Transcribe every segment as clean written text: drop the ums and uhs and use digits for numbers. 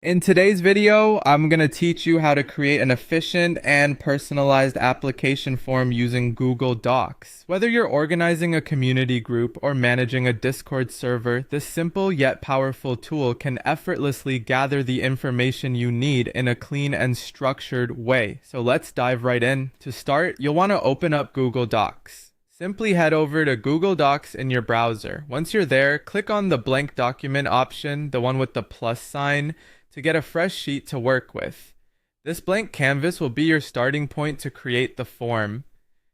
In today's video, I'm going to teach you how to create an efficient and personalized application form using Google Docs. Whether you're organizing a community group or managing a Discord server, this simple yet powerful tool can effortlessly gather the information you need in a clean and structured way. So let's dive right in. To start, you'll want to open up Google Docs. Simply head over to Google Docs in your browser. Once you're there, click on the blank document option, the one with the plus sign, to get a fresh sheet to work with. This blank canvas will be your starting point to create the form.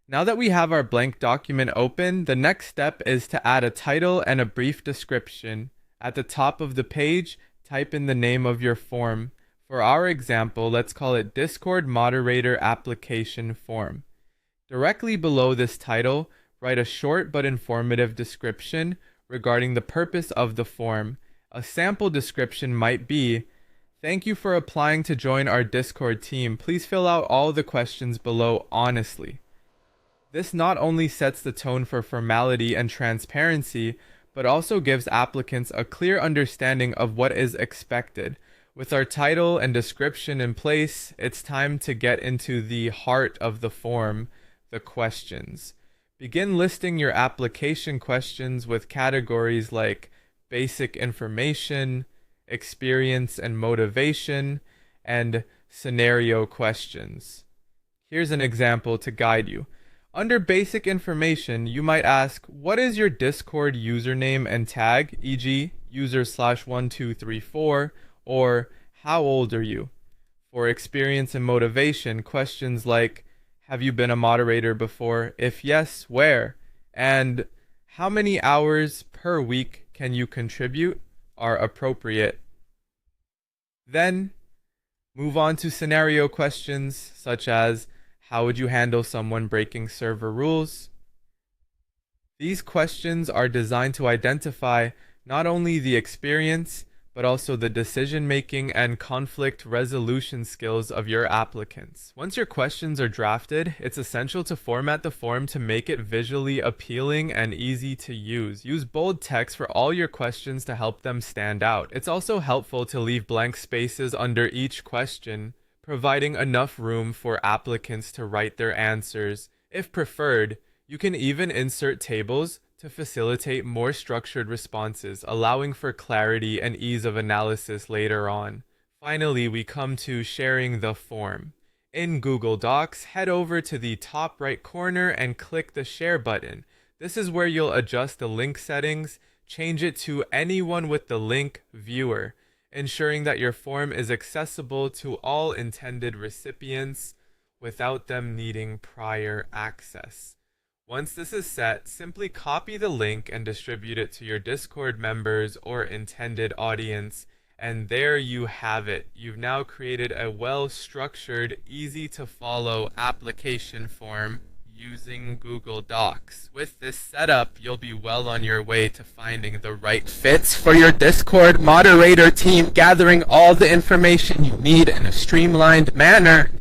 Now that we have our blank document open, the next step is to add a title and a brief description. At the top of the page, type in the name of your form. For our example, let's call it Discord Moderator Application Form. Directly below this title, write a short but informative description regarding the purpose of the form. A sample description might be, "Thank you for applying to join our Discord team. Please fill out all the questions below honestly." This not only sets the tone for formality and transparency, but also gives applicants a clear understanding of what is expected. With our title and description in place, it's time to get into the heart of the form, the questions. Begin listing your application questions with categories like basic information, experience and motivation, and scenario questions. Here's an example to guide you. Under basic information, you might ask, what is your Discord username and tag, e.g. user/1234, or how old are you? For experience and motivation, questions like, have you been a moderator before? If yes, where? And how many hours per week can you contribute are appropriate. Then, move on to scenario questions such as, how would you handle someone breaking server rules? These questions are designed to identify not only the experience, but also the decision-making and conflict resolution skills of your applicants. Once your questions are drafted, it's essential to format the form to make it visually appealing and easy to use. Use bold text for all your questions to help them stand out. It's also helpful to leave blank spaces under each question, providing enough room for applicants to write their answers. If preferred, you can even insert tables to facilitate more structured responses, allowing for clarity and ease of analysis later on. Finally, we come to sharing the form. In Google Docs, head over to the top right corner and click the Share button. This is where you'll adjust the link settings, change it to anyone with the link viewer, ensuring that your form is accessible to all intended recipients without them needing prior access. Once this is set, simply copy the link and distribute it to your Discord members or intended audience, and there you have it. You've now created a well-structured, easy-to-follow application form using Google Docs. With this setup, you'll be well on your way to finding the right fits for your Discord moderator team, gathering all the information you need in a streamlined manner.